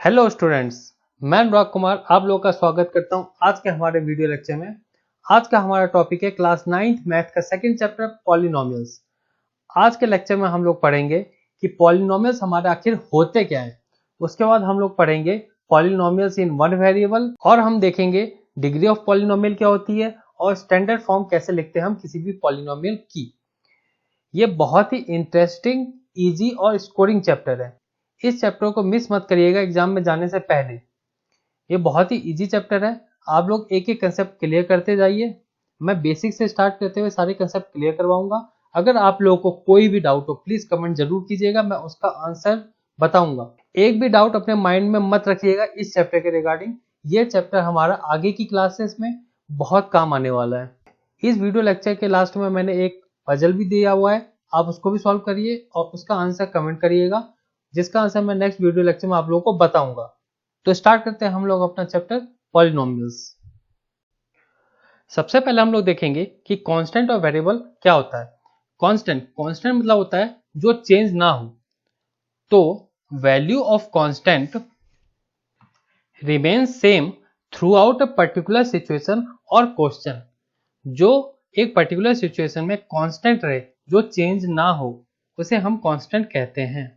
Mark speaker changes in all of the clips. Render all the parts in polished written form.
Speaker 1: Hello students, मैं अनुराग कुमार आप लोगों का स्वागत करता हूं आज के हमारे वीडियो लेक्चर में। आज का हमारा टॉपिक है क्लास 9th मैथ का सेकंड चैप्टर पॉलिनोमियल्स। आज के लेक्चर में हम लोग पढ़ेंगे कि पॉलिनोमियल्स हमारे आखिर होते क्या हैं। उसके बाद हम लोग पढ़ेंगे पॉलिनोमियल्स इन वन वेरिएबल और हम देखेंगे डिग्री ऑफ पॉलिनोमियल क्या होती है और स्टैंडर्ड फॉर्म कैसे लिखते हैं हम किसी भी पॉलिनोमियल की। ये बहुत ही इंटरेस्टिंग, इजी और स्कोरिंग चैप्टर है। इस चैप्टर को मिस मत करिएगा एग्जाम में जाने से पहले। ये बहुत ही इजी चैप्टर है, आप लोग एक एक कंसेप्ट क्लियर करते जाइए। मैं बेसिक से स्टार्ट करते हुए सारे कंसेप्ट क्लियर करवाऊंगा। अगर आप लोगों को कोई भी डाउट हो प्लीज कमेंट जरूर कीजिएगा, मैं उसका आंसर बताऊंगा। एक भी डाउट अपने माइंड में मत रखिएगा इस चैप्टर के रिगार्डिंग। ये चैप्टर हमारा आगे की क्लासेस में बहुत काम आने वाला है। इस वीडियो लेक्चर के लास्ट में मैंने एक पजल भी दिया हुआ है, आप उसको भी सॉल्व करिए और उसका आंसर कमेंट करिएगा, जिसका आंसर मैं नेक्स्ट वीडियो लेक्चर में आप लोगों को बताऊंगा। तो स्टार्ट करते हैं हम लोग अपना चैप्टर पॉलिनोमियल्स। सबसे पहले हम लोग देखेंगे कि कांस्टेंट और वेरिएबल क्या होता है। कांस्टेंट मतलब होता है जो चेंज ना हो। तो value of constant remains same through out a particular situation और क्वेश्चन। जो एक पर्टिकुलर सिचुएशन में कांस्टेंट रहे, जो चेंज ना हो, उसे हम कांस्टेंट कहते हैं।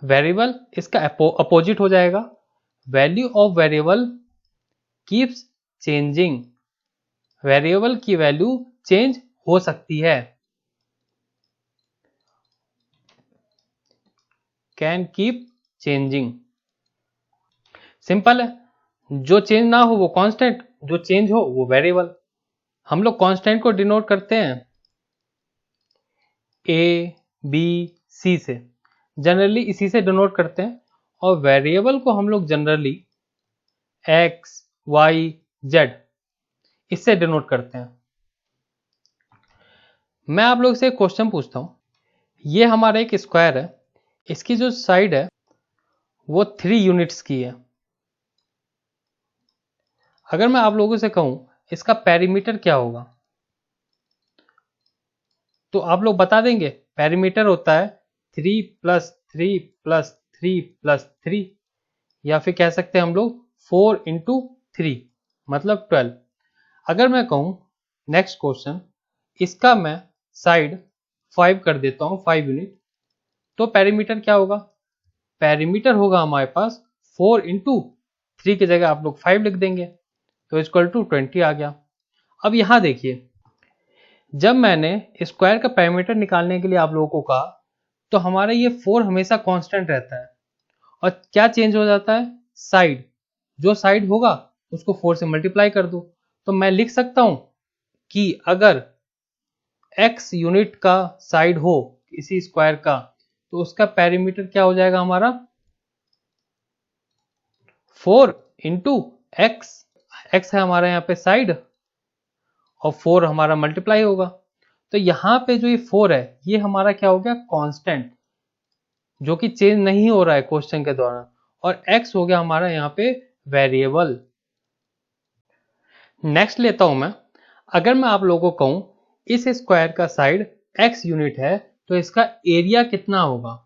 Speaker 1: वेरिएबल इसका अपोजिट हो जाएगा। Value of variable keeps changing. Variable की वैल्यू चेंज हो सकती है। Can keep changing. सिंपल है, जो चेंज ना हो वो कांस्टेंट, जो चेंज हो वो वेरिएबल। हम लोग कांस्टेंट को डिनोट करते हैं ए बी सी से, जनरली इसी से डिनोट करते हैं। और वेरिएबल को हम लोग जनरली एक्स वाई जेड इससे डिनोट करते हैं। मैं आप लोग से एक क्वेश्चन पूछता हूं। ये हमारा एक स्क्वायर है, इसकी जो साइड है वो 3 यूनिट्स की है। अगर मैं आप लोगों से कहूं इसका पेरीमीटर क्या होगा, तो आप लोग बता देंगे। पेरीमीटर होता है 3 + 3 + 3 + 3, या फिर कह सकते हैं हम लोग 4 × 3 मतलब 12। अगर मैं कहूं नेक्स्ट क्वेश्चन, इसका मैं साइड 5 कर देता हूं, 5 यूनिट, तो पेरीमीटर क्या होगा? पेरीमीटर होगा हमारे पास 4 × 3 की जगह आप लोग 5 लिख देंगे, तो इक्वल टू 20 आ गया। अब यहां देखिए, जब मैंने स्क्वायर का पेरीमीटर निकालने के लिए आप लोगों को कहा, तो हमारा ये 4 हमेशा कांस्टेंट रहता है। और क्या चेंज हो जाता है? साइड। जो साइड होगा उसको 4 से मल्टीप्लाई कर दो। तो मैं लिख सकता हूं कि अगर x यूनिट का साइड हो इसी स्क्वायर का, तो उसका पेरीमीटर क्या हो जाएगा हमारा? 4 × x। x है हमारा यहाँ पे साइड और 4 हमारा मल्टीप्लाई होगा। तो यहाँ पे जो ये 4 है ये हमारा क्या हो गया? कांस्टेंट, जो कि चेंज नहीं हो रहा है क्वेश्चन के दौरान। और x हो गया हमारा यहाँ पे वेरिएबल। नेक्स्ट लेता हूं मैं। अगर मैं आप लोगों को कहूं इस स्क्वायर का साइड x यूनिट है, तो इसका एरिया कितना होगा?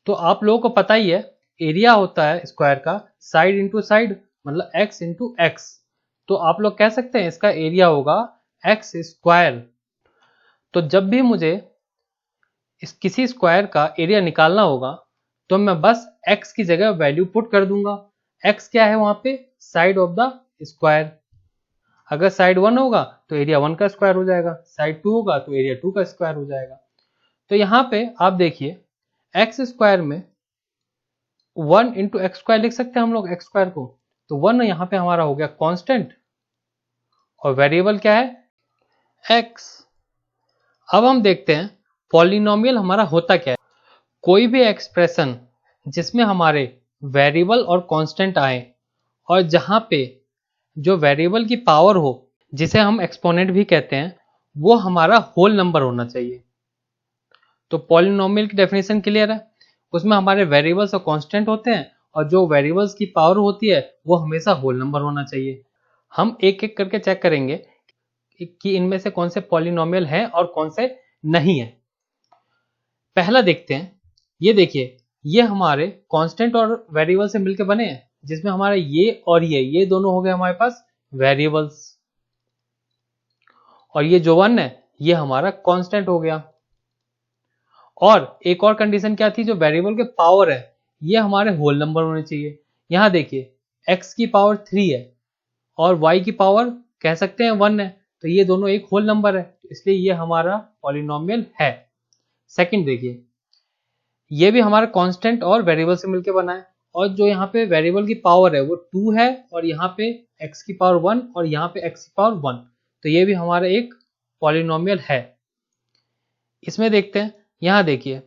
Speaker 1: तो आप लोगों को पता ही है, एरिया होता है स्क्वायर का साइड इंटू साइड, मतलब x इंटू एक्स। तो आप लोग कह सकते हैं इसका एरिया होगा x स्क्वायर। तो जब भी मुझे किसी स्क्वायर का एरिया निकालना होगा, तो मैं बस x की जगह वैल्यू पुट कर दूंगा। x क्या है वहां पे? Side of the square. अगर साइड 1 होगा तो एरिया 1 का स्क्वायर हो जाएगा, साइड 2 होगा तो एरिया 2 का स्क्वायर हो जाएगा। तो यहां पे आप देखिए, एक्स स्क्वायर में 1 × एक्स स्क्वायर लिख सकते हैं हम लोग एक्स स्क्वायर को। तो 1 यहाँ पे हमारा हो गया कांस्टेंट और वेरिएबल क्या है? x। अब हम देखते हैं पॉलिनोमियल हमारा होता क्या है। कोई भी एक्सप्रेशन जिसमें हमारे वेरिएबल और कांस्टेंट आए और जहां पे जो वेरिएबल की पावर हो, जिसे हम एक्सपोनेंट भी कहते हैं, वो हमारा होल नंबर होना चाहिए। तो पॉलिनोमियल की डेफिनेशन क्लियर है, उसमें हमारे वेरिएबल्स और कांस्टेंट होते हैं और जो वेरिएबल्स की पावर होती है वो हमेशा होल नंबर होना चाहिए। हम एक एक करके चेक करेंगे कि इनमें से कौन से पॉलिनोमियल हैं और कौन से नहीं है। पहला देखते हैं, ये देखिए ये हमारे कांस्टेंट और वेरिएबल से मिलकर बने हैं, जिसमें हमारे ये और ये दोनों हो गए हमारे पास वेरिएबल्स, और ये जो 1 है ये हमारा कांस्टेंट हो गया। और एक और कंडीशन क्या थी, जो वेरिएबल के पावर है ये हमारे होल नंबर होने चाहिए। यहां देखिए x की पावर 3 है और y की पावर कह सकते हैं 1 है, तो ये दोनों एक होल नंबर है, इसलिए ये हमारा पॉलिनोमियल है। सेकंड देखिए, ये भी हमारा कांस्टेंट और वेरिएबल से मिलकर बना है, और जो यहाँ पे वेरिएबल की पावर है वो 2 है और यहाँ पे x की पावर 1 और यहाँ पे x की पावर 1, तो ये भी हमारा एक पॉलिनोमियल है। इसमें देखते हैं, यहाँ देखिए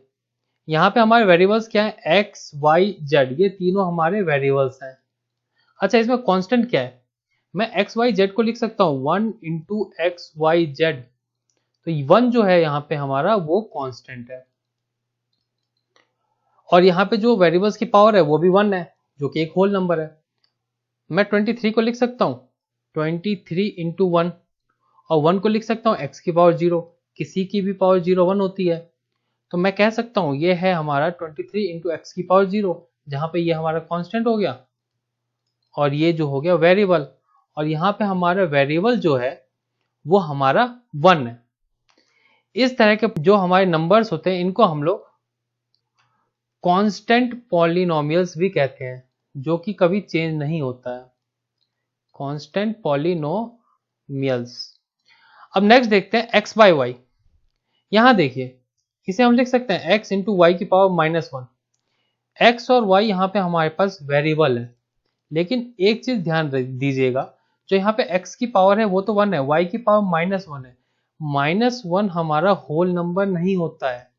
Speaker 1: यहाँ पे हमारे वेरिएबल्स क्या है, x, y, z, ये तीनों हमारे वेरिएबल्स हैं। अच्छा, इसमें कांस्टेंट क्या है, मैं x, y, z को लिख सकता हूँ 1 इंटू एक्स वाई जेड, तो 1 जो है यहाँ पे हमारा वो कांस्टेंट है, और यहाँ पे जो वेरिएबल्स की पावर है वो भी 1 है, जो कि एक होल नंबर है। मैं 23 को लिख सकता हूँ 23 इंटू 1, और 1 को लिख सकता हूँ x की पावर 0, किसी की भी पावर 0 1 होती है, तो मैं कह सकता हूँ ये है हमारा 23 इंटू एक्स की पावर 0, जहां पे ये हमारा कांस्टेंट हो गया और ये जो हो गया वेरिएबल, और यहाँ पे हमारा वेरिएबल जो है वो हमारा 1 है। इस तरह के जो हमारे नंबर्स होते हैं इनको हम लोग कांस्टेंट पॉलिनोमियल्स भी कहते हैं, जो कि कभी चेंज नहीं होता है, कांस्टेंट पॉलिनोमियल्स। अब नेक्स्ट देखते हैं x बाय वाई। यहां देखिए इसे हम लिख सकते हैं x इंटू वाई की पावर -1। x और y यहाँ पे हमारे पास वेरिएबल है, लेकिन एक चीज ध्यान दीजिएगा, जो यहाँ पे x की पावर है वो तो 1 है, y की पावर -1 है। -1 हमारा होल नंबर नहीं होता है,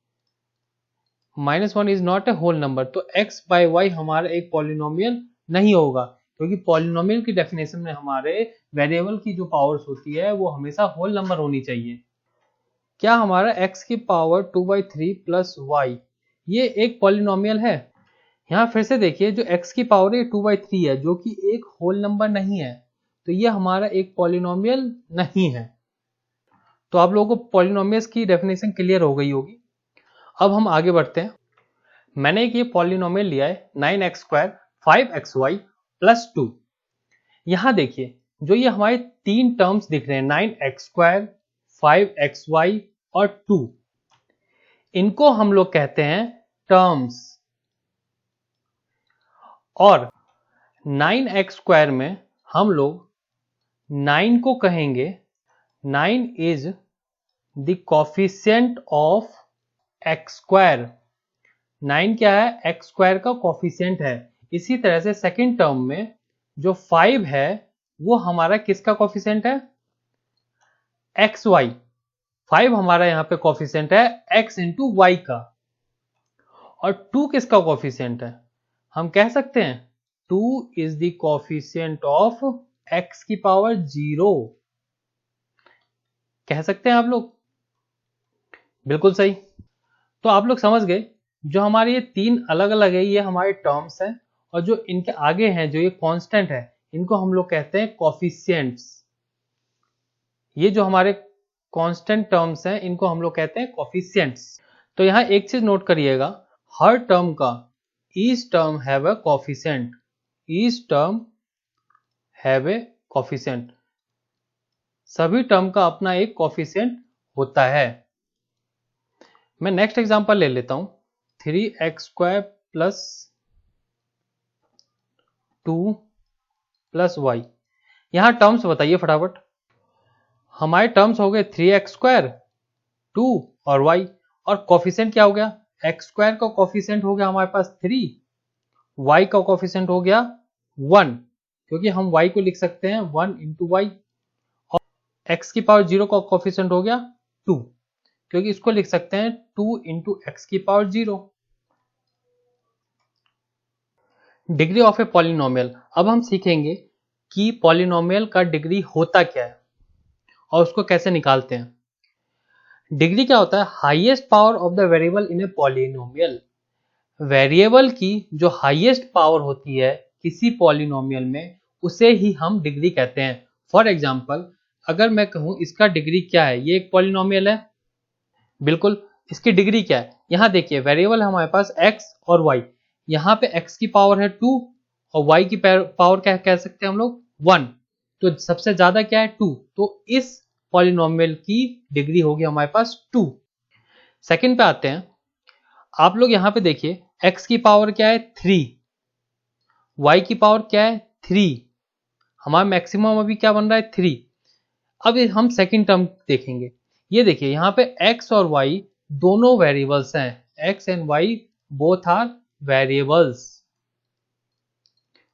Speaker 1: -1 is not a whole number, तो x बाय y हमारा एक पॉलिनोमियल नहीं होगा, क्योंकि पॉलिनोमियल की डेफिनेशन में हमारे वेरिएबल की जो पावर्स होती है वो हमेशा होल नंबर होनी चाहिए। क्या हमारा x की पावर 2/3 प्लस y ये एक पॉलिनोमियल है? यहाँ फिर से देखिए, जो x की पावर है 2/3 है, जो कि एक होल नंबर नहीं है, तो ये हमारा एक पॉलिनोमियल नहीं है। तो आप लोगों को पॉलिनोमियल्स की डेफिनेशन क्लियर हो गई होगी। अब हम आगे बढ़ते हैं। मैंने एक ये पॉलिनोमियल लिया है 9x² 5xy प्लस 2। यहां देखिए जो ये हमारे तीन टर्म्स दिख रहे हैं 9x², 5xy और 2, इनको हम लोग कहते हैं टर्म्स। और 9x² में हम लोग 9 को कहेंगे 9 is the coefficient of x²। 9 क्या है, x² का कोफिशिएंट है। इसी तरह से सेकंड टर्म में जो 5 है वो हमारा किसका कोफिशिएंट है, xy। 5 हमारा यहाँ पे कोफिशिएंट है x इंटू वाई का। और 2 किसका कोफिशिएंट है, हम कह सकते हैं 2 is the coefficient of x की पावर 0, कह सकते हैं आप लोग, बिल्कुल सही। तो आप लोग समझ गए, जो हमारे ये तीन अलग अलग है ये हमारे टर्म्स हैं, और जो इनके आगे हैं जो ये कांस्टेंट है इनको हम लोग कहते हैं कोफिशिएंट्स। ये जो हमारे कांस्टेंट टर्म्स हैं इनको हम लोग कहते हैं कोफिशिएंट्स। तो यहाँ एक चीज नोट करिएगा, हर टर्म का each term have a coefficient, each term have a coefficient, सभी टर्म का अपना एक कोफिशिएंट होता है। मैं नेक्स्ट एग्जांपल ले लेता हूं 3x² प्लस 2 प्लस y। यहां टर्म्स बताइए फटाफट। हमारे टर्म्स हो गए 3x², 2 और y, और कोफिशिएंट क्या हो गया, x² का कोफिशिएंट हो गया हमारे पास 3, y का कोफिशिएंट हो गया 1, क्योंकि हम y को लिख सकते हैं 1 इंटू वाई, और x की पावर 0 का कोफिशिएंट हो गया 2, क्योंकि इसको लिख सकते हैं 2 इंटू एक्स की power 0। Degree of a polynomial. अब हम सीखेंगे कि पॉलिनोमियल का डिग्री होता क्या है और उसको कैसे निकालते हैं। डिग्री क्या होता है, highest power of the variable in a polynomial. Variable की जो हाईएस्ट पावर होती है किसी पॉलिनोमियल में उसे ही हम डिग्री कहते हैं। फॉर एग्जाम्पल, अगर मैं कहूं इसका डिग्री क्या है, ये एक पॉलिनोमियल है, बिल्कुल, इसकी डिग्री क्या है, यहाँ देखिए वेरिएबल है हमारे पास x और y, यहाँ पे x की पावर है 2 और y की पावर क्या कह सकते हैं हम लोग 1, तो सबसे ज्यादा क्या है 2, तो इस पॉलिनोमियल की डिग्री होगी हमारे पास 2। सेकंड पे आते हैं, आप लोग यहाँ पे देखिए x की पावर क्या है 3, y की पावर क्या है 3, हमारा मैक्सिमम अभी क्या बन रहा है 3। अब हम सेकंड टर्म देखेंगे, ये देखिए यहाँ पे x और y दोनों वेरिएबल्स हैं, x and y both are variables,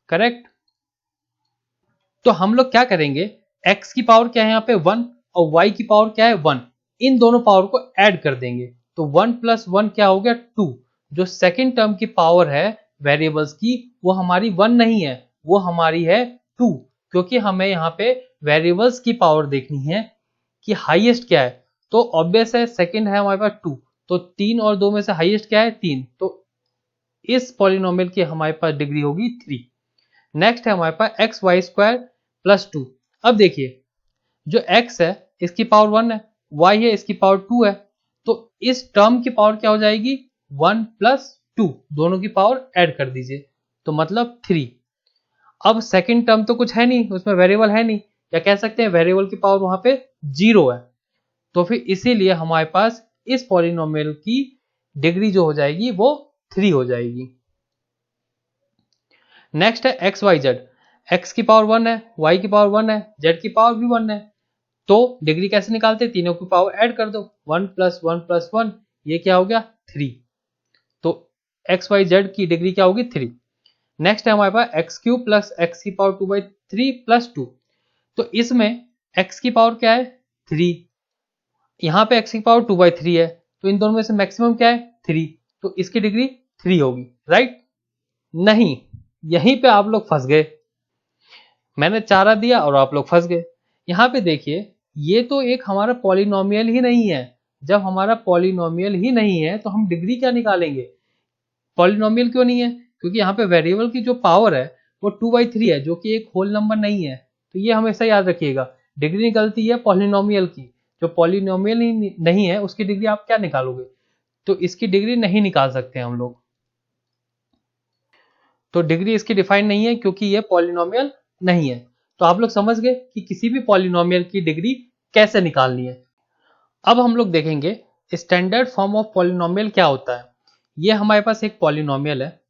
Speaker 1: correct. तो हम लोग क्या करेंगे, x की पावर क्या है यहाँ पे 1 और y की पावर क्या है 1, इन दोनों पावर को ऐड कर देंगे, तो 1 प्लस 1 क्या हो गया 2। जो सेकंड टर्म की पावर है वेरिएबल्स की वो हमारी 1 नहीं है, वो हमारी है 2, क्योंकि हमें यहाँ पे वेरिएबल्स की पावर देखनी है कि हाईएस्ट क्या है, तो ऑब्वियस है सेकंड है हमारे पास 2, तो 3 और 2 में से हाईएस्ट क्या है 3, तो इस पॉलिनोमियल की हमारे पास डिग्री होगी 3। नेक्स्ट है हमारे पास एक्स वाई स्क्वायर प्लस 2। अब देखिए जो x है इसकी पावर 1 है, y है इसकी पावर 2 है, तो इस टर्म की पावर क्या हो जाएगी 1 प्लस 2, दोनों की पावर ऐड कर दीजिए, तो मतलब 3। अब सेकंड टर्म तो कुछ है नहीं, उसमें वेरिएबल है नहीं, या कह सकते हैं वेरिएबल की पावर वहां पे 0 है, तो फिर इसीलिए हमारे पास इस पॉलिनोमियल की डिग्री जो हो जाएगी वो 3 हो जाएगी। नेक्स्ट है एक्स वाई जेड, एक्स की पावर 1 है, y की पावर 1 है, z की पावर भी 1 है, तो डिग्री कैसे निकालते हैं, तीनों की पावर ऐड कर दो, 1 प्लस 1 प्लस 1, ये क्या हो गया 3, तो एक्स वाई जेड की डिग्री क्या होगी 3। नेक्स्ट है हमारे पास एक्स क्यूब प्लस एक्स की पावर 2/3 प्लस 2, तो इसमें x की पावर क्या है 3, यहाँ पे x की पावर 2/3 है, तो इन दोनों में से मैक्सिमम क्या है 3, तो इसकी डिग्री 3 होगी, राइट। नहीं, यहीं पे आप लोग फंस गए, मैंने चारा दिया और आप लोग फंस गए। यहाँ पे देखिए ये तो एक हमारा पॉलिनोमियल ही नहीं है, जब हमारा पॉलिनोमियल ही नहीं है तो हम डिग्री क्या निकालेंगे। पॉलिनोमियल क्यों नहीं है, क्योंकि यहाँ पे वेरिएबल की जो पावर है वो 2/3 है, जो कि एक होल नंबर नहीं है, तो ये हमेशा याद रखिएगा। डिग्री निकलती है पॉलिनोमियल की, जो पॉलिनोमियल ही नहीं है उसकी डिग्री आप क्या निकालोगे, तो इसकी डिग्री नहीं निकाल सकते हम लोग, तो डिग्री इसकी डिफाइन नहीं है क्योंकि ये पॉलिनोमियल नहीं है। तो आप लोग समझ गए कि किसी भी पॉलिनोमियल की डिग्री कैसे निकालनी है। अब हम लोग देखेंगे स्टैंडर्ड फॉर्म ऑफ पॉलिनोमियल क्या होता है। ये हमारे पास एक पॉलिनोमियल है,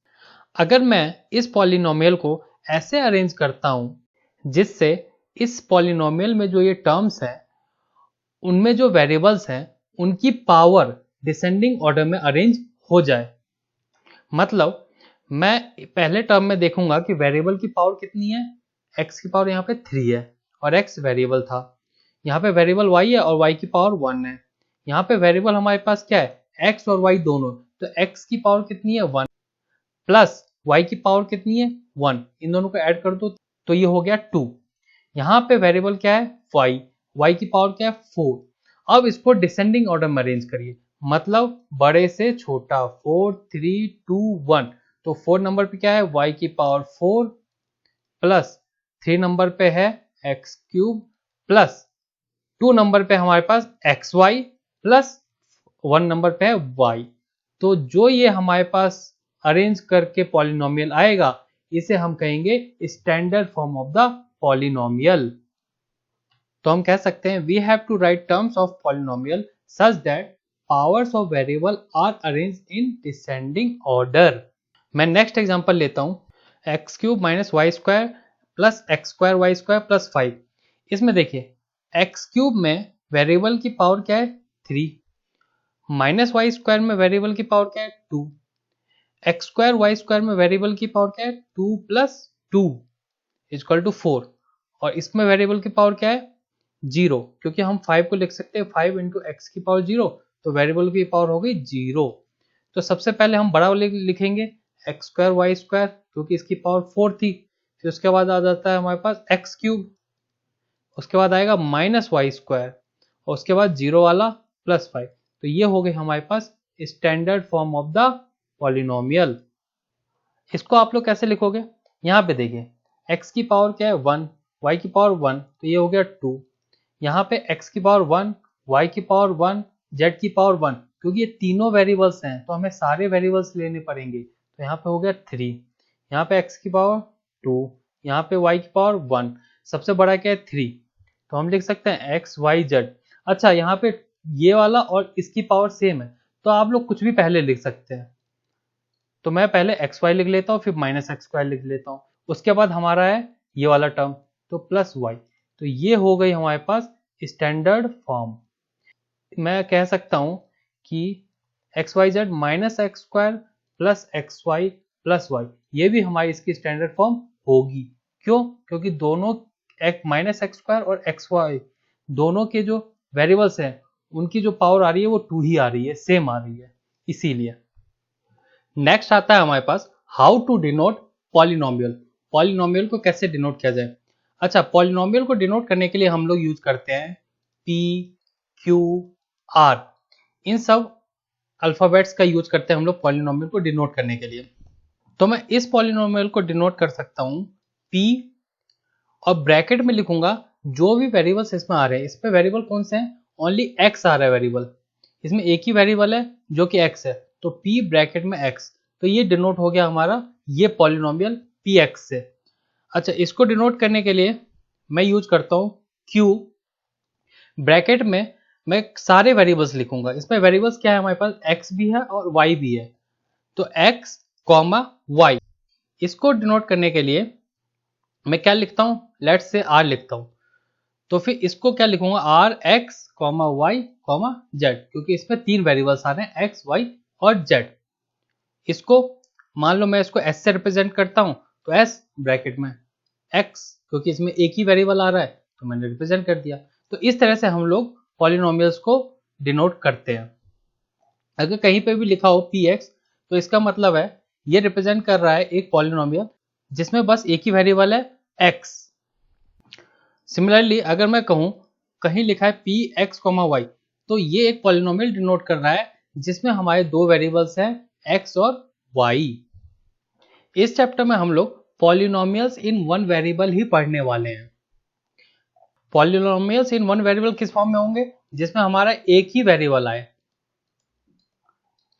Speaker 1: अगर मैं इस पॉलिनोमियल को ऐसे अरेंज करता हूं जिससे इस पॉलिनोमियल में जो ये टर्म्स हैं उनमें जो वेरिएबल्स हैं उनकी पावर डिसेंडिंग ऑर्डर में अरेंज हो जाए, मतलब मैं पहले टर्म में देखूंगा कि वेरिएबल की पावर कितनी है, x की पावर यहाँ पे 3 है और x वेरिएबल था, यहाँ पे वेरिएबल y है और y की पावर 1 है, यहाँ पे वेरिएबल हमारे पास क्या है x और y दोनों, तो x की पावर कितनी है 1 प्लस y की पावर कितनी है 1, इन दोनों को ऐड कर दो तो ये हो गया 2। यहाँ पे वेरिएबल क्या है y की पावर क्या है 4। अब इसको डिसेंडिंग ऑर्डर में अरेंज करिए, मतलब बड़े से छोटा 4 3 2 1, तो 4 नंबर पे क्या है y की पावर 4 प्लस 3 नंबर पे है एक्स क्यूब प्लस 2 नंबर पे हमारे पास एक्स वाई प्लस 1 नंबर पे है y। तो जो ये हमारे पास अरेंज करके पॉलिनोमियल आएगा इसे हम कहेंगे standard form of the polynomial. तो हम कह सकते हैं we have to write terms of polynomial such that powers of variable are arrange in descending order. मैं नेक्स्ट एग्जांपल लेता हूं, x cube minus y square plus x square y square plus 5। इसमें देखिए एक्स क्यूब में variable की power क्या है 3, minus y square में वेरिएबल की पावर क्या है 2, एक्स स्क्वायर वाई स्क्वायर में वेरिएबल की पावर क्या है 2 प्लस 2 इक्वल टू 4, और इसमें वेरिएबल की पावर क्या है 0, क्योंकि हम 5 को लिख सकते हैं 5 इंटू एक्स की पावर 0, तो वेरिएबल की पावर हो गई 0। तो सबसे पहले हम बड़ा लिखेंगे एक्स स्क्वायर वाई स्क्वायर, क्योंकि इसकी पावर 4 थी, फिर उसके बाद आ जाता है हमारे पास एक्स क्यूब, उसके बाद आएगा माइनस वाई स्क्वायर और उसके बाद 0 वाला प्लस 5, तो ये हो गई हमारे पास standard form of the polynomial. इसको आप लोग कैसे लिखोगे, यहाँ पे देखिए x की पावर क्या है 1, y की पावर 1, तो ये हो गया 2, यहाँ पे x की पावर 1, y की पावर 1, z की पावर 1, क्योंकि ये तीनों वेरिएबल्स हैं तो हमें सारे वेरिएबल्स लेने पड़ेंगे। तो यहाँ पे हो गया 3, यहाँ पे x की पावर 2, यहाँ पे y की पावर 1, सबसे बड़ा क्या है 3, तो हम लिख सकते हैं x y z। अच्छा, यहाँ पे ये वाला और इसकी पावर सेम है तो आप लोग कुछ भी पहले लिख सकते हैं। तो मैं पहले एक्स वाई लिख लेता हूँ, फिर माइनस एक्स स्क्वायर लिख लेता हूँ, उसके बाद हमारा है ये वाला टर्म तो प्लस वाई। तो ये हो गई हमारे पास स्टैंडर्ड फॉर्म। मैं कह सकता हूँ कि x y z minus x square plus x y plus y, ये भी हमारी इसकी स्टैंडर्ड फॉर्म होगी। क्यों? क्योंकि दोनों माइनस एक्स स्क्वायर और एक्स वाई दोनों के जो वेरिएबल्स हैं उनकी जो पावर आ रही है वो 2 ही आ रही है, सेम आ रही है, इसीलिए। नेक्स्ट आता है हमारे पास how to denote polynomial. Polynomial को कैसे डिनोट किया जाए? अच्छा, पॉलिनोमियल को डिनोट करने के लिए हम लोग यूज करते हैं पी, क्यू, आर, इन सब अल्फाबेट्स का यूज करते हैं हम लोग पॉलिनोमियल को डिनोट करने के लिए। तो मैं इस पॉलिनोमियल को डिनोट कर सकता हूं पी, और ब्रैकेट में लिखूंगा जो भी वेरिएबल्स इसमें आ रहे हैं। इस पे वेरिएबल कौन से हैं? ओनली एक्स आ रहा है वेरिएबल, इसमें एक ही वेरिएबल है जो कि एक्स है, तो p ब्रैकेट में x। तो ये डिनोट हो गया हमारा ये पॉलिनोमियल px से। अच्छा, इसको डिनोट करने के लिए मैं यूज करता हूं q, ब्रैकेट में मैं सारे वेरिएबल्स लिखूंगा। इसमें वेरिएबल्स क्या है हमारे पास? x भी है और y भी है, तो x कॉमा y। इसको डिनोट करने के लिए मैं क्या लिखता हूं? लेट्स से r लिखता हूं, तो फिर इसको क्या लिखूंगा? R x comma y comma z, क्योंकि इसमें 3 वेरिएबल्स आ रहे हैं एक्स वाई और जेड। इसको मान लो मैं इसको s से रिप्रेजेंट करता हूं, तो s ब्रैकेट में x, क्योंकि इसमें एक ही वेरिएबल आ रहा है तो मैंने रिप्रेजेंट कर दिया। तो इस तरह से हम लोग पॉलिनोमियल्स को डिनोट करते हैं। अगर कहीं पे भी लिखा हो px तो इसका मतलब है ये रिप्रेजेंट कर रहा है एक पॉलिनोमियल जिसमें बस एक ही वेरिएबल है x। सिमिलरली अगर मैं कहूं कहीं लिखा है पी एक्स कॉमा वाई, तो ये एक पॉलिनोमियल डिनोट कर रहा है जिसमें हमारे दो वेरिएबल्स हैं x और y। इस चैप्टर में हम लोग पॉलिनोमियल्स इन वन वेरिएबल ही पढ़ने वाले हैं। पॉलिनोमियल्स इन वन वेरिएबल किस फॉर्म में होंगे? जिसमें हमारा एक ही वेरिएबल आए।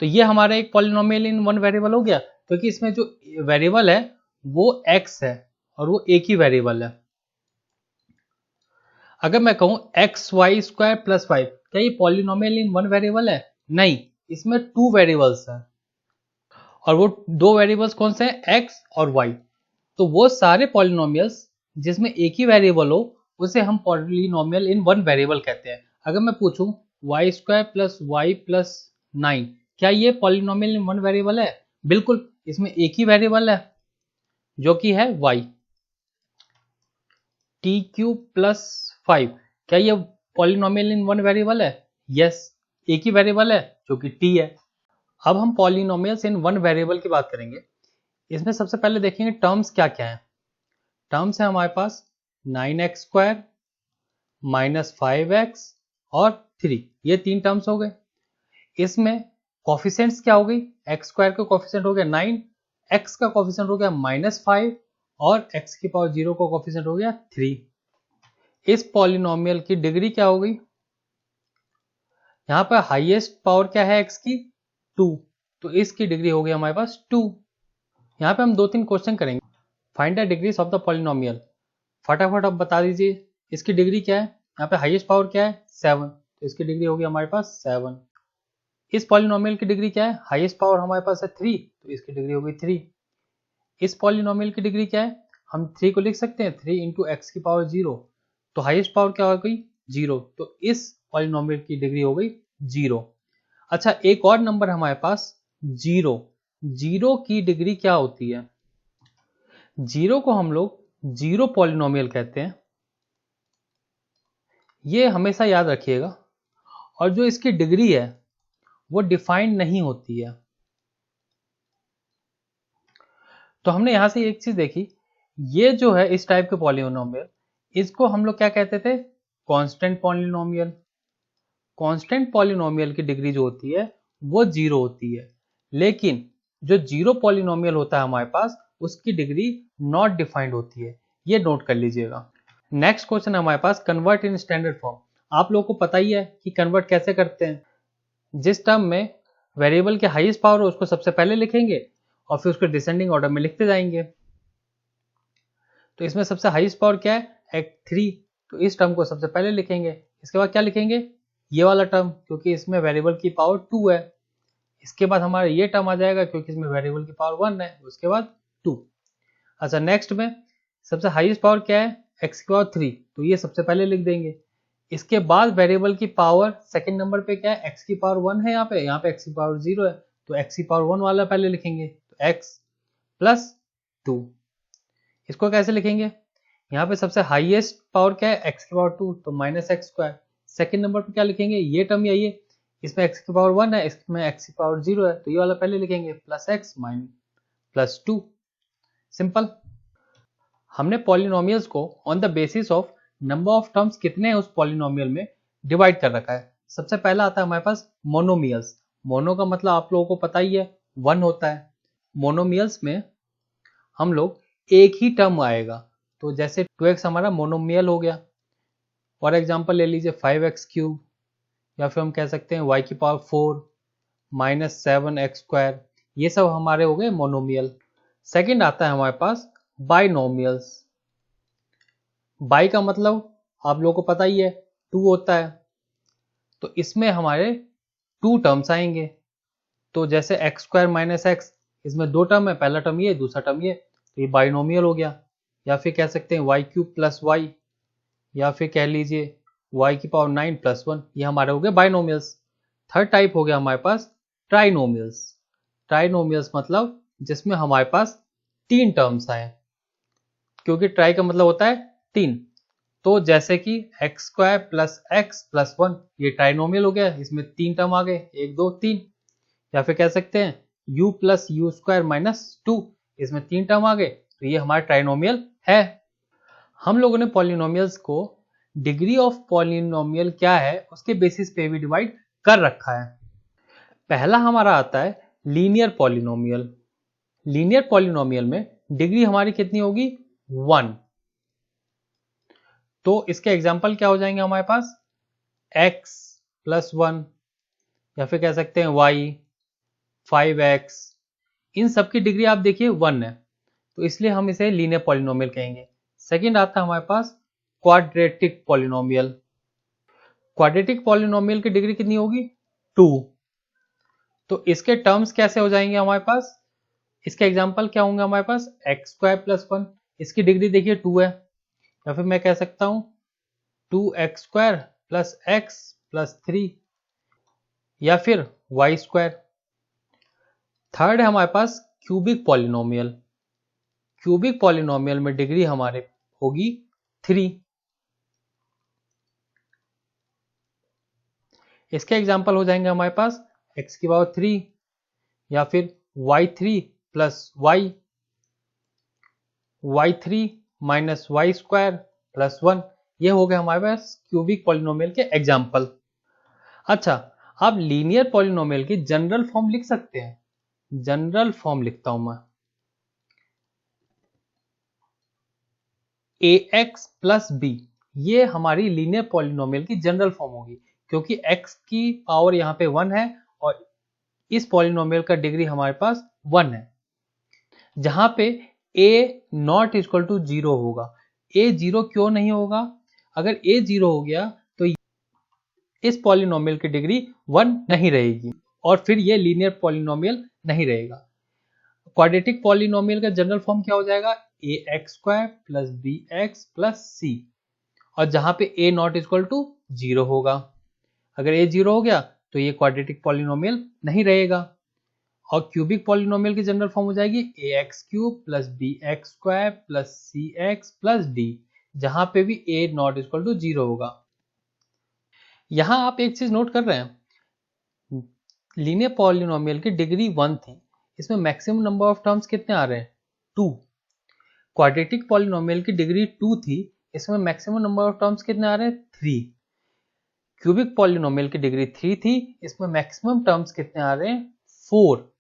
Speaker 1: तो ये हमारा एक पॉलिनोमियल इन वन वेरिएबल हो गया, क्योंकि इसमें जो वेरिएबल है वो x है और वो एक ही वेरिएबल है। अगर मैं कहूं एक्स वाई स्क्वायर प्लस 5, क्या ये पॉलिनोमियल इन वन वेरिएबल है? नहीं, इसमें 2 वेरिएबल्स हैं, और वो 2 वेरिएबल्स कौन से हैं? एक्स और y। तो वो सारे पॉलिनोमियल्स जिसमें एक ही वेरिएबल हो उसे हम पॉलिनोमियल इन वन वेरिएबल कहते हैं। अगर मैं पूछूं y square plus y plus 9, क्या ये पॉलिनोमियल इन वन वेरिएबल है? बिल्कुल, इसमें एक ही वेरिएबल है जो कि है y। टी क्यू प्लस 5, क्या ये पॉलिनोमियल इन वन वेरिएबल है? यस, एक ही वेरिएबल है जो कि t है। अब हम पॉलिनोमियल्स इन वन वेरिएबल की बात करेंगे। इसमें सबसे पहले देखेंगे टर्म्स क्या क्या है। टर्म्स है हमारे पास 9x स्क्वायर माइनस 5x और 3, ये 3 टर्म्स हो गए। इसमें कॉफिशेंट्स क्या हो गई? एक्स स्क्वायर का कॉफिशेंट हो गया 9, x का कॉफिशेंट हो गया -5 और x की पावर 0 का कॉफिशेंट हो गया 3। इस पॉलिनोमियल की डिग्री क्या हो गई? यहाँ पर हाईएस्ट पावर क्या है x की? 2, तो इसकी डिग्री हो गई हमारे पास 2। यहाँ पे हम 2-3 क्वेश्चन करेंगे। Find the degrees of the polynomial. फटाफट अब बता दीजिए इसकी डिग्री क्या है। यहाँ पे हाईएस्ट पावर क्या है? 7, तो इसकी डिग्री होगी हमारे पास 7। इस पॉलिनोमियल की डिग्री क्या है? हाईएस्ट पावर हमारे पास है 3, तो इसकी डिग्री होगी 3। इस पॉलिनोमियल की डिग्री क्या है? हम 3 को लिख सकते हैं 3 इंटू एक्स की पावर 0, तो हाईएस्ट पावर क्या हो गई? 0, तो इस पॉलिनोमियल की डिग्री हो गई 0। अच्छा, एक और नंबर हमारे पास 0। 0 की डिग्री क्या होती है? 0 को हम लोग जीरो पॉलिनोमियल कहते हैं, ये हमेशा याद रखिएगा। और जो इसकी डिग्री है वो डिफाइंड नहीं होती है। तो हमने यहां से एक चीज देखी, ये जो है इस टाइप के पॉलिनोमियल, इसको हम लोग क्या कहते थे? Constant polynomial. कांस्टेंट पॉलिनोमियल की डिग्री जो होती है वो 0 होती है, लेकिन जो जीरो पॉलिनोमियल होता है हमारे पास उसकी डिग्री नॉट डिफाइंड होती है, ये नोट कर लीजिएगा। नेक्स्ट क्वेश्चन है हमारे पास कन्वर्ट इन स्टैंडर्ड फॉर्म। आप लोगों को पता ही है कि कन्वर्ट कैसे करते हैं। जिस टर्म में वेरिएबल के हाईएस्ट पावर हो उसको सबसे पहले लिखेंगे और फिर उसको डिसेंडिंग ऑर्डर में लिखते जाएंगे। तो इसमें सबसे हाईएस्ट पावर क्या है, 3, तो इस टर्म को सबसे पहले लिखेंगे। इसके बाद क्या लिखेंगे, ये वाला टर्म, क्योंकि इसमें वेरिएबल की पावर 2 है। इसके बाद हमारा ये टर्म आ जाएगा क्योंकि इसमें वेरिएबल की पावर 1 है, उसके बाद 2। अच्छा, नेक्स्ट में सबसे हाईएस्ट पावर क्या है, x की पावर 3, तो ये सबसे पहले लिख देंगे। इसके बाद वेरिएबल की पावर सेकंड नंबर पे क्या है, x की पावर 1 है, यहाँ पे x की पावर 0 है, तो x की पावर 1 वाला पहले लिखेंगे, तो x प्लस 2। इसको कैसे लिखेंगे, यहाँ पे सबसे हाईएस्ट पावर क्या है, x की पावर 2, तो minus x square. Second number पे क्या लिखेंगे, ये टर्म या ये, इसमें x की पावर 1 है, इसमें x की पावर 0 है, तो ये वाला पहले लिखेंगे, plus x minus plus 2। Simple. हमने पॉलिनोमियल्स को on the basis of number of terms कितने हैं उस पॉलिनोमियल में डिवाइड कर रखा है। सबसे पहला आता है हमारे पास मोनोमियल्स। मोनो का मतलब आप लोगों को पता ही है, 1 होता है। मोनोमियल्स में हम लोग एक ही टर्म आएगा, तो जैसे 2x हमारा मोनोमियल हो गया। फॉर एग्जांपल ले लीजिए 5x क्यूब, या फिर हम कह सकते हैं y की पावर 4 माइनस 7x स्क्वायर, ये सब हमारे हो गए मोनोमियल। सेकंड आता है हमारे पास बाइनोमियल्स। बाई का मतलब आप लोगों को पता ही है, 2 होता है, तो इसमें हमारे 2 टर्म्स आएंगे। तो जैसे एक्स स्क्वायर माइनस एक्स, इसमें 2 टर्म है, पहला टर्म ये, दूसरा टर्म ये, तो ये बाइनोमियल हो गया। या फिर कह सकते हैं वाई क्यूब प्लस वाई, या फिर कह लीजिए वाई की पावर 9 प्लस 1, ये हमारे हो गए बाइनोमियल्स। थर्ड टाइप हो गया हमारे पास ट्राइनोमियल्स। ट्राइनोमियल्स मतलब जिसमें हमारे पास 3 टर्म्स आए, क्योंकि ट्राई का मतलब होता है 3। तो जैसे कि x square plus x plus 1, ये ट्राइनोमियल हो गया, इसमें 3 टर्म आ गए, 1 2 3। या फिर कह सकते हैं u plus you square minus 2, इसमें 3 टर्म आ गए, तो ये हमारा ट्राइनोमियल है। हम लोगों ने पॉलिनोमियल्स को डिग्री ऑफ पॉलिनोमियल क्या है उसके बेसिस पे भी डिवाइड कर रखा है। पहला हमारा आता है लीनियर पॉलिनोमियल। लीनियर पॉलिनोमियल में डिग्री हमारी कितनी होगी, 1। तो इसके एग्जाम्पल क्या हो जाएंगे हमारे पास, x प्लस 1, या फिर कह सकते हैं y, 5x, इन सब की डिग्री आप देखिए 1 है, तो इसलिए हम इसे लीनियर पॉलिनोमियल कहेंगे। सेकंड आता है हमारे पास क्वाड्रेटिक पॉलिनोमियल। क्वाड्रेटिक पॉलिनोमियल की डिग्री कितनी होगी, 2। तो इसके टर्म्स कैसे हो जाएंगे हमारे पास, इसके एग्जाम्पल क्या होंगे हमारे पास, एक्स स्क्वायर प्लस 1, इसकी डिग्री देखिए 2 है, या फिर मैं कह सकता हूं 2x square plus x plus 3, या फिर वाई स्क्वायर। थर्ड है हमारे पास क्यूबिक पॉलिनोमियल। क्यूबिक पॉलिनोमियल में डिग्री हमारे होगी 3। इसके एग्जाम्पल हो जाएंगे हमारे पास x की पावर 3, या फिर y3 plus y, y3 minus y square plus 1, ये हो गए हमारे पास क्यूबिक पॉलिनोमियल के एग्जाम्पल। अच्छा, आप लीनियर पॉलिनोमियल की जनरल फॉर्म लिख सकते हैं। जनरल फॉर्म लिखता हूं मैं, ax प्लस b, ये हमारी लीनियर पॉलिनोमियल की जनरल फॉर्म होगी, क्योंकि x की पावर यहाँ पे 1 है और इस पॉलिनोमियल का डिग्री हमारे पास 1 है, जहां पे a नॉट इक्वल टू 0 होगा। a 0 क्यों नहीं होगा, अगर a 0 हो गया तो इस पॉलिनोमियल की डिग्री 1 नहीं रहेगी और फिर ये लीनियर पॉलिनोमियल नहीं रहेगा। क्वाड्रेटिक पॉलिनोमियल का जनरल फॉर्म क्या हो जाएगा, ax square plus bx plus c, और जहां पे a नॉट इक्वल टू 0 होगा। अगर a 0 हो गया तो ये क्वाड्रेटिक पॉलिनोमियल नहीं रहेगा। और क्यूबिक पॉलिनोमियल की जनरल फॉर्म हो जाएगी ax cube plus bx square plus cx plus d, जहां पे भी a नॉट इक्वल टू 0 होगा। यहां आप एक चीज नोट कर रहे हैं, लीनियर पॉलिनोमियल की डिग्री 1 थी, इसमें मैक्सिमम नंबर ऑफ टर्म्स कितने आ रहे हैं, 2। क्वाड्रेटिक पॉलिनोमियल की डिग्री 2 थी, इसमें मैक्सिमम नंबर ऑफ टर्म्स कितने आ रहे हैं, 3। क्यूबिक पॉलिनोमियल की डिग्री 3 थी, इसमें मैक्सिमम टर्म्स कितने आ रहे हैं, 4।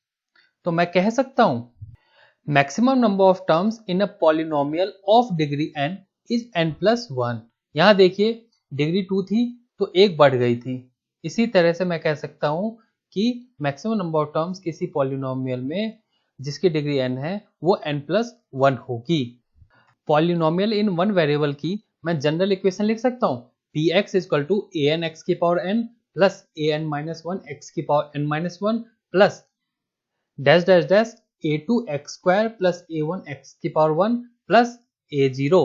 Speaker 1: तो मैं कह सकता हूं maximum number of terms in a polynomial of degree n is n plus 1। यहां देखिए डिग्री 2 थी तो 1 बढ़ गई थी, इसी तरह से मैं कह सकता हूं कि मैक्सिमम नंबर ऑफ टर्म्स किसी पॉलिनोमियल में जिसकी डिग्री n है वो n+1 होगी। पॉलिनोमियल इन वन वेरिएबल की मैं जनरल इक्वेशन लिख सकता हूं px equal to an x की power n plus an minus 1 x की power n minus 1 plus dash dash dash a2 x square plus a1 x की power 1 plus a0,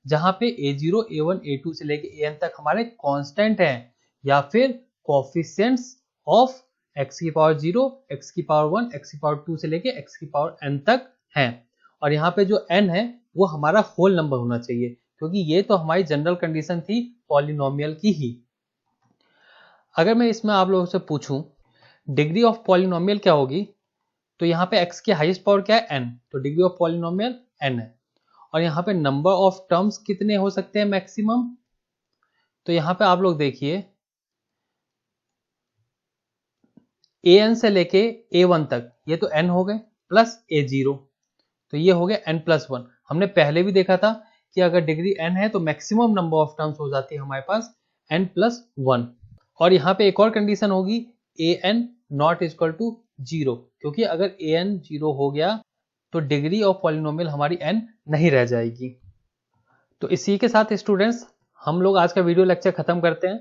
Speaker 1: जहां पे a0 a1 a2 से लेके an तक हमारे constant हैं या फिर कोएफिशिएंट्स ऑफ x की पावर 0, x की पावर 1, x की पावर 2 से लेके x की पावर n तक हैं। और यहाँ पे जो n है वो हमारा होल नंबर होना चाहिए, क्योंकि ये तो हमारी जनरल कंडीशन थी पॉलिनोमियल की ही। अगर मैं इसमें आप लोगों से पूछूं डिग्री ऑफ पॉलिनोमियल क्या होगी, तो यहाँ पे x की हाईएस्ट पावर क्या है n, तो डिग्री ऑफ पॉलिनोमियल n है। और यहाँ पे नंबर ऑफ टर्म्स कितने हो सकते हैं मैक्सिमम, तो यहाँ पे आप लोग देखिए an से लेके a1 तक ये तो n हो गए प्लस a0, तो ये हो गया n+1। हमने पहले भी देखा था कि अगर डिग्री n है तो मैक्सिमम नंबर ऑफ टर्म्स हो जाती है हमारे पास n+1। और यहाँ पे एक और कंडीशन होगी an नॉट इक्वल टू 0, क्योंकि अगर an 0 हो गया तो डिग्री ऑफ पॉलिनोमियल हमारी n नहीं रह जाएगी। तो इसी के साथ स्टूडेंट्स हम लोग आज का वीडियो लेक्चर खत्म करते हैं।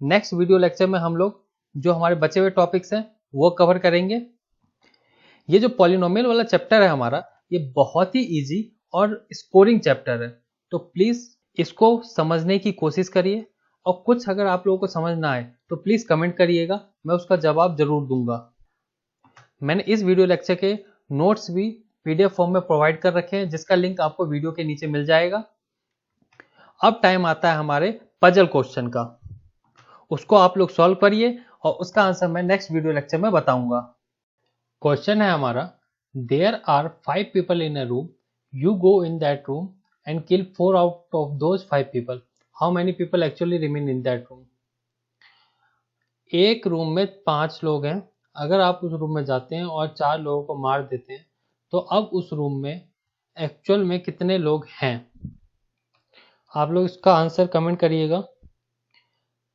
Speaker 1: नेक्स्ट वीडियो लेक्चर में हम लोग जो हमारे बचे हुए टॉपिक्स हैं वो कवर करेंगे। ये जो पॉलिनोमियल वाला चैप्टर है हमारा, ये बहुत ही इजी और स्कोरिंग चैप्टर है, तो प्लीज इसको समझने की कोशिश करिए। और कुछ अगर आप लोगों को समझ ना आए तो प्लीज कमेंट करिएगा, मैं उसका जवाब जरूर दूंगा। मैंने इस वीडियो लेक्चर के नोट्स भी पीडीएफ फॉर्म में प्रोवाइड कर रखे हैं, जिसका लिंक आपको वीडियो के नीचे मिल जाएगा। अब टाइम आता है हमारे पजल क्वेश्चन का, उसको आप लोग सॉल्व करिए और उसका आंसर मैं नेक्स्ट वीडियो लेक्चर में बताऊंगा। क्वेश्चन है हमारा, there are 5 people in a room, you go in that room and kill 4 out of those 5 people, how many people actually remain in that room. एक room में 5 लोग हैं, अगर आप उस रूम में जाते हैं और 4 लोगों को मार देते हैं तो अब उस रूम में एक्चुअल में कितने लोग हैं। आप लोग इसका आंसर कमेंट करिएगा।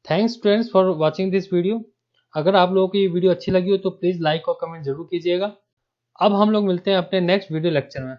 Speaker 1: Thanks students for watching this video. अगर आप लोगों को ये वीडियो अच्छी लगी हो तो प्लीज़ लाइक और कमेंट जरूर कीजिएगा। अब हम लोग मिलते हैं अपने नेक्स्ट वीडियो लेक्चर में।